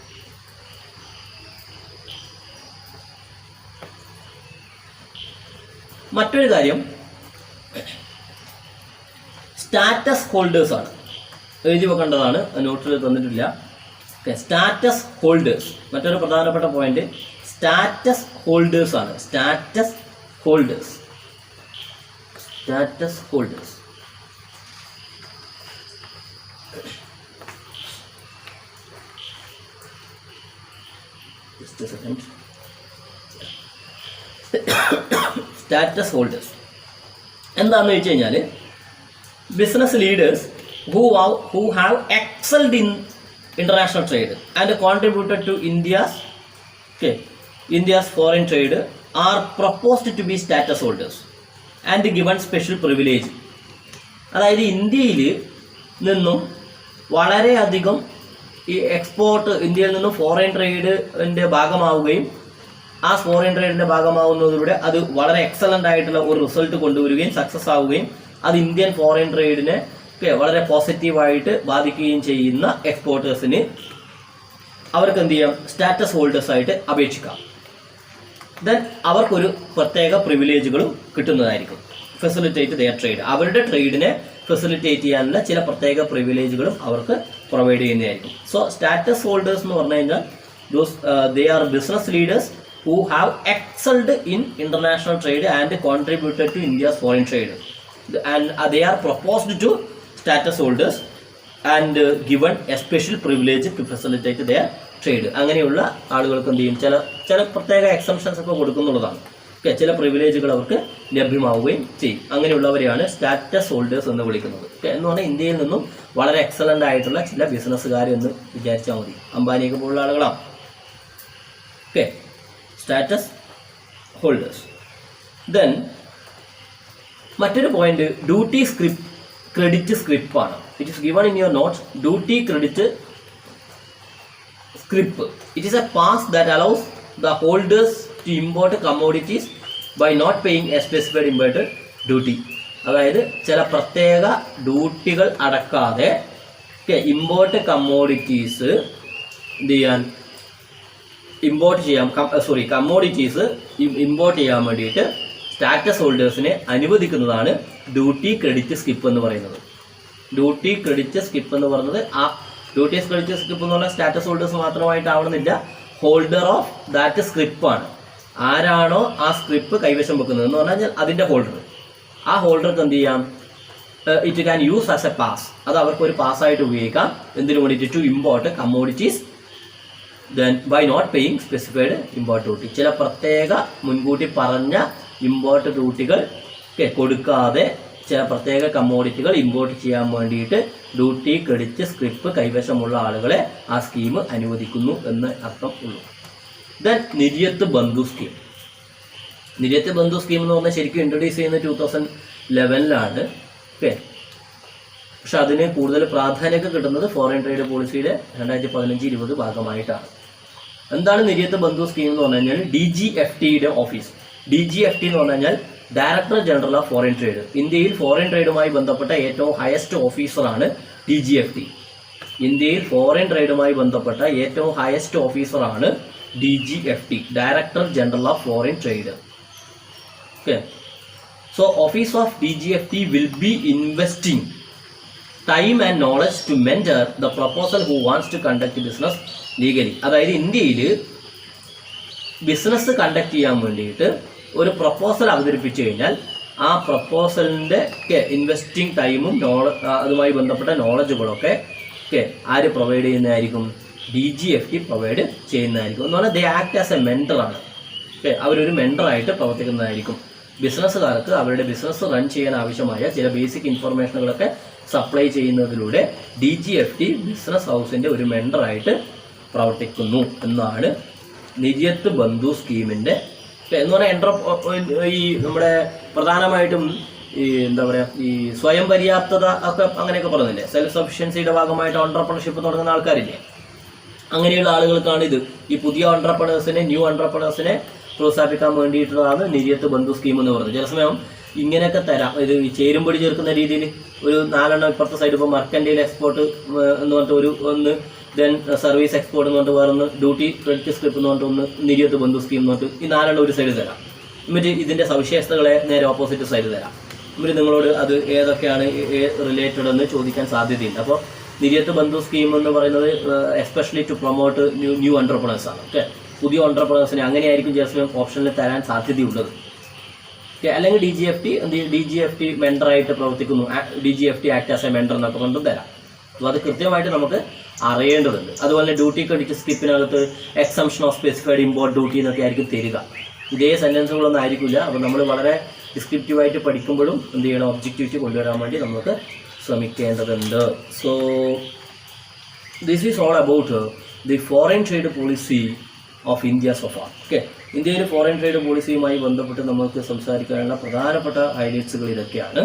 മറ്റൊരു കാര്യം സ്റ്റാറ്റസ് ഹോൾഡേഴ്സ് ആണ്, എഴുതി വെക്കേണ്ടതാണ്, നോട്ടിൽ തന്നിട്ടില്ല. സ്റ്റാറ്റസ് ഹോൾഡേഴ്സ് മറ്റൊരു പ്രധാനപ്പെട്ട പോയിന്റ്, സ്റ്റാറ്റസ് ഹോൾഡേഴ്സ് ആണ്. സ്റ്റാറ്റസ് ഹോൾഡേഴ്സ് സ്റ്റാറ്റസ് ഹോൾഡേഴ്സ് എന്താണെന്ന് വെച്ച് കഴിഞ്ഞാൽ business leaders who have excelled in international trade and contributed to India's foreign trade are proposed to be status holders and given special privilege. അതായത് ഇന്ത്യയിൽ നിന്നും വളരെയധികം ഈ export, ഇന്ത്യയിൽ നിന്നും ഫോറിൻ ട്രേഡിൻ്റെ ഭാഗമാവുകയും ആ ഫോറിൻ ട്രേഡിൻ്റെ ഭാഗമാവുന്നതിലൂടെ അത് വളരെ എക്സലൻ്റ് ആയിട്ടുള്ള ഒരു റിസൾട്ട് കൊണ്ടുവരികയും സക്സസ് ആവുകയും അത് ഇന്ത്യൻ ഫോറിൻ ട്രേഡിനെ വളരെ പോസിറ്റീവായിട്ട് ബാധിക്കുകയും ചെയ്യുന്ന എക്സ്പോർട്ടേഴ്സിന് അവർക്ക് എന്ത് ചെയ്യാം, സ്റ്റാറ്റസ് ഹോൾഡേഴ്സ് ആയിട്ട് അപേക്ഷിക്കാം. ദെൻ അവർക്കൊരു പ്രത്യേക പ്രിവിലേജുകളും കിട്ടുന്നതായിരിക്കും. ഫെസിലിറ്റേറ്റ് ദെയർ ട്രേഡ്, അവരുടെ ട്രേഡിനെ ഫെസിലിറ്റേറ്റ് ചെയ്യാനുള്ള ചില പ്രത്യേക പ്രിവിലേജുകളും അവർക്ക് പ്രൊവൈഡ് ചെയ്യുന്നതായിരിക്കും. സോ സ്റ്റാറ്റസ് ഹോൾഡേഴ്സ് എന്ന് പറഞ്ഞു കഴിഞ്ഞാൽ they are business leaders who have excelled in international trade and contributed to India's foreign trade, and they are proposed to status holders and given a special privilege to facilitate their trade. അങ്ങനെയുള്ള ആളുകൾക്ക് എന്ത് ചെയ്യും, ചില പ്രത്യേക exemptions ഒക്കെ കൊടുക്കുന്നുള്ളതാണ്. ചില പ്രിവിലേജുകൾ അവർക്ക് ലഭ്യമാവുകയും ചെയ്യും. അങ്ങനെയുള്ളവരെയാണ് സ്റ്റാറ്റസ് ഹോൾഡേഴ്സ് എന്ന് വിളിക്കുന്നത്. എന്ന് പറഞ്ഞാൽ ഇന്ത്യയിൽ നിന്നും വളരെ എക്സലൻ്റ് ആയിട്ടുള്ള ചില ബിസിനസ്സുകാരെന്ന് വിചാരിച്ചാൽ മതി, അംബാനിയൊക്കെ പോലുള്ള ആളുകളാണ്. Okay, status holders. ദെൻ മറ്റൊരു പോയിന്റ് ഡ്യൂട്ടി ക്രെഡിറ്റ് സ്ക്രിപ്പ് ആണ്. It is given in your notes. Duty credit scrip, it is a pass that allows the holders to import commodities by not paying a specified imported duty. അതായത് ചില പ്രത്യേക ഡ്യൂട്ടികൾ അടക്കാതെ import commodities എന്ത് ചെയ്യാൻ, commodities import ചെയ്യാൻ വേണ്ടിയിട്ട് status ഹോൾഡേഴ്സിനെ അനുവദിക്കുന്നതാണ് duty credit scrip എന്ന് പറയുന്നത്. Duty credit scrip എന്ന് പറയുന്നത് ഡ്യൂട്ടി ക്രെഡിറ്റ് സ്കിപ്പ് എന്ന് പറഞ്ഞാൽ സ്റ്റാറ്റസ് ഹോൾഡേഴ്സ് മാത്രമായിട്ടാവണമെന്നില്ല, ഹോൾഡർ ഓഫ് ദാറ്റ് സ്ക്രിപ്പാണ്. ആരാണോ ആ സ്ക്രിപ്പ് കൈവശം വെക്കുന്നത് എന്ന് പറഞ്ഞാൽ അതിൻ്റെ ഹോൾഡർ, ആ ഹോൾഡർക്ക് എന്ത് ചെയ്യാം, it can use as a pass, അത് അവർക്ക് ഒരു പാസ്സായിട്ട് ഉപയോഗിക്കാം. എന്തിനു വേണ്ടിയിട്ട്, to import commodities then by not paying specified import duty. ചില പ്രത്യേക മുൻകൂട്ടി പറഞ്ഞ ഇമ്പോർട്ട് ഡ്യൂട്ടികൾ കൊടുക്കാതെ ചില പ്രത്യേക കമ്മോഡിറ്റികൾ ഇമ്പോർട്ട് ചെയ്യാൻ വേണ്ടിയിട്ട് ഡ്യൂട്ടി ക്രെഡിറ്റ് സ്ക്രിപ്പ് കൈവശമുള്ള ആളുകളെ ആ സ്കീം അനുവദിക്കുന്നു എന്ന് അർത്ഥം ഉള്ളൂ. ദെൻ നിര്യത്ത് ബന്ധു സ്കീം. നിര്യത്ത് ബന്ധു സ്കീം എന്ന് പറഞ്ഞാൽ ശരിക്കും ഇൻട്രൊഡ്യൂസ് ചെയ്യുന്നത് 2011 ഓക്കെ. പക്ഷെ അതിന് കൂടുതൽ പ്രാധാന്യമൊക്കെ കിട്ടുന്നത് ഫോറിൻ ട്രേഡ് പോളിസിയുടെ 2015-20 ഭാഗമായിട്ടാണ്. എന്താണ് നിര്യത്ത് ബന്ധു സ്കീം എന്ന് പറഞ്ഞു കഴിഞ്ഞാൽ DGFTയുടെ ഓഫീസ്. DGFT എന്ന് പറഞ്ഞു കഴിഞ്ഞാൽ director general of foreign trade. ഇന്ത്യയിൽ ഫോറിൻ ട്രേഡുമായി ബന്ധപ്പെട്ട ഏറ്റവും ഹയസ്റ്റ് ഓഫീസറാണ് DGFT. ഇന്ത്യയിൽ ഫോറിൻ ട്രേഡുമായി ബന്ധപ്പെട്ട ഏറ്റവും ഹയസ്റ്റ് ഓഫീസറാണ് DGFT, director general of foreign trade. Okay. So office of DGFT will be investing time and knowledge to mentor the proposal who wants to conduct business legally. അതായത് ഇന്ത്യയിൽ business conduct ചെയ്യാൻ വേണ്ടിയിട്ട് ഒരു proposal അവതരിപ്പിച്ചു കഴിഞ്ഞാൽ ആ പ്രൊപ്പോസലിൻ്റെ investing ടൈമും അതുമായി ബന്ധപ്പെട്ട നോളജുകളൊക്കെ ആര് പ്രൊവൈഡ് ചെയ്യുന്നതായിരിക്കും? DGFT പ്രൊവൈഡ് ചെയ്യുന്നതായിരിക്കും. എന്ന് പറഞ്ഞാൽ ദേ ആക്ട് ആസ് എ മെൻറ്ററാണ്. അവരൊരു മെൻറ്ററായിട്ട് പ്രവർത്തിക്കുന്നതായിരിക്കും. ബിസിനസ്സുകാർക്ക് അവരുടെ ബിസിനസ് റൺ ചെയ്യാൻ ആവശ്യമായ ചില ബേസിക് ഇൻഫർമേഷനുകളൊക്കെ സപ്ലൈ ചെയ്യുന്നതിലൂടെ DGFT ബിസിനസ് ഹൗസിൻ്റെ ഒരു മെൻറ്ററായിട്ട് പ്രവർത്തിക്കുന്നു എന്നാണ് നിര്യത്ത് ബന്ധു സ്കീമിൻ്റെ എന്ന് പറഞ്ഞാൽ ഈ നമ്മുടെ പ്രധാനമായിട്ടും ഈ എന്താ പറയുക ഈ സ്വയം പര്യാപ്തത ഒക്കെ അങ്ങനെയൊക്കെ പറയുന്നില്ലേ, സെൽഫ് സഫിഷ്യൻസിയുടെ ഭാഗമായിട്ട് ഓൺട്രപ്രണർഷിപ്പ് തുടങ്ങുന്ന ആൾക്കാരില്ലേ, അങ്ങനെയുള്ള ആളുകൾക്കാണ് ഇത്. ഈ പുതിയ ന്യൂ ഓൺട്രപ്രണേഴ്സിനെ പ്രോത്സാഹിപ്പിക്കാൻ വേണ്ടിയിട്ടുള്ളതാണ് നിര്യത്ത് ബന്ധു സ്കീം എന്ന് പറയുന്നത്. ചില സമയം ഇങ്ങനെയൊക്കെ തരാം. ഇത് ചേരുംപടി ചേർക്കുന്ന രീതിയിൽ ഒരു 4 ഇപ്പുറത്തെ സൈഡ് ഇപ്പോൾ മർക്കൻറ്റൈൽ എക്സ്പോർട്ട് എന്ന് പറഞ്ഞിട്ട് ഒന്ന് ദെൻ സർവീസ് എക്സ്പോർട്ട് എന്ന് പറഞ്ഞിട്ട് വേറൊന്ന് ഡ്യൂട്ടി ക്രെഡിറ്റ് സ്ക്രിപ്റ്റ് എന്ന് പറഞ്ഞിട്ട് ഒന്ന് നിര്യത്ത് ബന്ധു സ്കീം എന്ന് പറഞ്ഞിട്ട് ഈ 4 ഒരു സൈഡ് തരാം. എന്നിട്ട് ഇതിൻ്റെ സവിശേഷതകളെ നേരെ ഓപ്പോസിറ്റ് സൈഡ് തരാം. എന്നിട്ട് നിങ്ങളോട് അത് ഏതൊക്കെയാണ് റിലേറ്റഡ് എന്ന് ചോദിക്കാൻ സാധ്യതയില്ല. അപ്പോൾ നിര്യത്ത് ബന്ധു സ്കീം എന്ന് പറയുന്നത് especially to promote new entrepreneurs ആണ്. ഓക്കെ. പുതിയ ഓൺട്രപ്രണേഴ്സിനെ അങ്ങനെയായിരിക്കും ചില സമയം ഓപ്ഷനിൽ തരാൻ സാധ്യതയുള്ളത്. അല്ലെങ്കിൽ DGFT മെൻഡറായിട്ട് പ്രവർത്തിക്കുന്നു, DGFT act as a mentor എന്നൊക്കെ കൊണ്ടും തരാം. അപ്പോൾ അത് കൃത്യമായിട്ട് നമുക്ക് അറിയേണ്ടതുണ്ട്. അതുപോലെ ഡ്യൂട്ടി ക്രെഡിറ്റ് സ്കിപ്പിനകത്ത് exemption of specified import duty എന്നൊക്കെ ആയിരിക്കും തരിക. ഇതേ സെൻറ്റൻസുകളൊന്നും ആയിരിക്കില്ല. അപ്പോൾ നമ്മൾ വളരെ ഡിസ്ക്രിപ്റ്റീവായിട്ട് പഠിക്കുമ്പോഴും എന്ത് ചെയ്യണം, ഒബ്ജക്റ്റിവിറ്റി കൊണ്ടുവരാൻ വേണ്ടി നമുക്ക് ശ്രമിക്കേണ്ടതുണ്ട്. So this is all about the foreign trade policy of India so far. Okay. ഇന്ത്യയിൽ ഫോറിൻ ട്രേഡ് പോളിസിയുമായി ബന്ധപ്പെട്ട് നമുക്ക് സംസാരിക്കാനുള്ള പ്രധാനപ്പെട്ട ഹൈലൈറ്റ്സുകൾ ഇതൊക്കെയാണ്.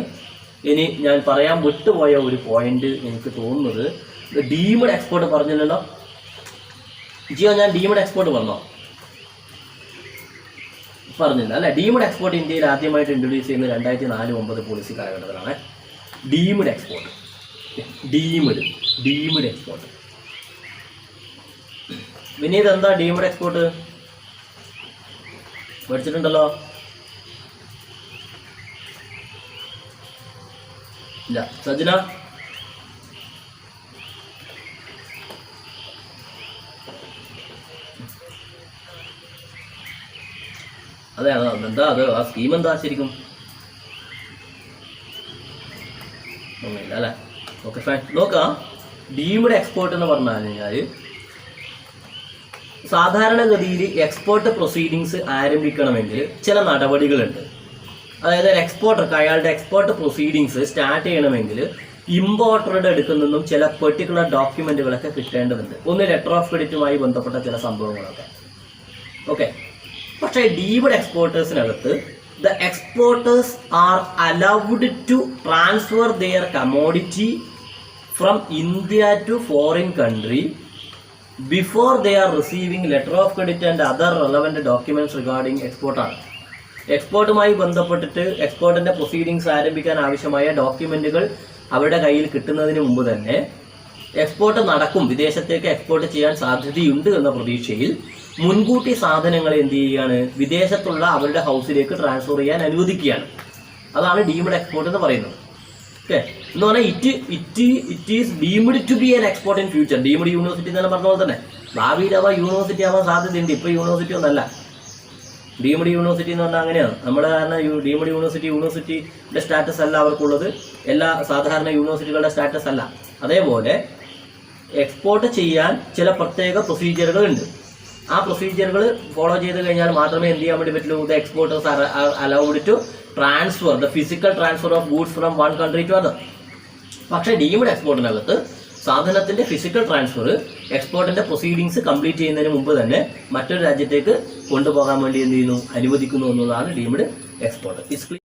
ഇനി ഞാൻ പറയാൻ വിട്ടുപോയ ഒരു പോയിന്റ് എനിക്ക് തോന്നുന്നത് ഡീംഡ് എക്സ്പോർട്ട് പറഞ്ഞില്ലല്ലോ ജിയോ. ഞാൻ ഡീംഡ് എക്സ്പോർട്ട് പറഞ്ഞില്ല അല്ലേ? ഡീംഡ് എക്സ്പോർട്ട് ഇന്ത്യയിൽ ആദ്യമായിട്ട് ഇൻട്രൊഡ്യൂസ് ചെയ്യുന്നത് 2004-09 പോളിസി കാലഘട്ടത്തിലാണ്. Deemed export export. വിനീത് എന്താ ഡീംഡ് എക്സ്പോർട്ട് പഠിച്ചിട്ടുണ്ടല്ലോ? ഇല്ല. സജ്ന അതെ എന്താ അത് ആ സ്കീം എന്താ ശരിക്കും? ഒന്നുമില്ല അല്ലേ? Okay fine. നോക്കാം. ഡീംഡ് എക്സ്പോർട്ട് എന്ന് പറഞ്ഞു കഴിഞ്ഞാൽ സാധാരണഗതിയിൽ എക്സ്പോർട്ട് പ്രൊസീഡിങ്സ് ആരംഭിക്കണമെങ്കിൽ ചില നടപടികളുണ്ട്. അതായത് എക്സ്പോർട്ടർക്ക് അയാളുടെ എക്സ്പോർട്ട് പ്രൊസീഡിങ്സ് സ്റ്റാർട്ട് ചെയ്യണമെങ്കിൽ ഇമ്പോർട്ടറുടെ അടുക്കൽ നിന്നും ചില പെർട്ടിക്കുലർ ഡോക്യുമെന്റുകളൊക്കെ കിട്ടേണ്ടതുണ്ട്. ഒന്ന് ലെറ്റർ ഓഫ് ക്രെഡിറ്റുമായി ബന്ധപ്പെട്ട ചില സംഭവങ്ങളൊക്കെ. ഓക്കെ. പക്ഷേ ഡീംഡ് എക്സ്പോർട്ടേഴ്സിനകത്ത് the exporters are allowed to transfer their commodity from India to foreign country before they are receiving letter of credit and other relevant documents regarding എക്സ്പോർട്ടാണ്. എക്സ്പോർട്ടുമായി ബന്ധപ്പെട്ടിട്ട് എക്സ്പോർട്ടിന്റെ പ്രൊസീഡിങ്സ് ആരംഭിക്കാൻ ആവശ്യമായ ഡോക്യുമെന്റുകൾ അവരുടെ കയ്യിൽ കിട്ടുന്നതിന് മുമ്പ് തന്നെ എക്സ്പോർട്ട് നടക്കും, വിദേശത്തേക്ക് എക്സ്പോർട്ട് ചെയ്യാൻ സാധ്യതയുണ്ട് എന്ന പ്രതീക്ഷയിൽ മുൻകൂട്ടി സാധനങ്ങൾ എന്ത് ചെയ്യുകയാണ്, വിദേശത്തുള്ള അവരുടെ ഹൗസിലേക്ക് ട്രാൻസ്ഫർ ചെയ്യാൻ അനുവദിക്കുകയാണ്. അതാണ് ഡീംഡ് എക്സ്പോർട്ട് എന്ന് പറയുന്നത്. ഓക്കെ. എന്ന് പറഞ്ഞാൽ it is deemed to be an export in future. Deemed university എന്ന് പറഞ്ഞ പോലെ തന്നെ ഭാവിയിൽ അവ യൂണിവേഴ്സിറ്റി ആവാൻ സാധ്യതയുണ്ട്. ഇപ്പോൾ യൂണിവേഴ്സിറ്റി ഒന്നല്ല. ഡീംഡ് യൂണിവേഴ്സിറ്റി എന്ന് പറഞ്ഞാൽ അങ്ങനെയാണ്. നമ്മുടെ കാരണം ഡീംഡ് യൂണിവേഴ്സിറ്റിയുടെ സ്റ്റാറ്റസ് അല്ല അവർക്കുള്ളത്, എല്ലാ സാധാരണ യൂണിവേഴ്സിറ്റികളുടെ സ്റ്റാറ്റസ് അല്ല. അതേപോലെ എക്സ്പോർട്ട് ചെയ്യാൻ ചില പ്രത്യേക പ്രൊസീജിയറുകൾ ഉണ്ട്. ആ പ്രൊസീജിയറുകൾ ഫോളോ ചെയ്ത് കഴിഞ്ഞാൽ മാത്രമേ എന്ത് ചെയ്യാൻ വേണ്ടി പറ്റുള്ളൂ. The exporters are allowed to transfer the physical transfer of goods from one country to other. പക്ഷേ ഡീംഡ് എക്സ്പോർട്ടിനകത്ത് സാധനത്തിന്റെ ഫിസിക്കൽ ട്രാൻസ്ഫർ എക്സ്പോർട്ടിന്റെ പ്രൊസീഡിങ്സ് കംപ്ലീറ്റ് ചെയ്യുന്നതിന് മുമ്പ് തന്നെ മറ്റൊരു രാജ്യത്തേക്ക് കൊണ്ടുപോകാൻ വേണ്ടി എന്ത് ചെയ്യുന്നു, അനുവദിക്കുന്നു എന്നുള്ളതാണ് ഡീംഡ് എക്സ്പോർട്ട്.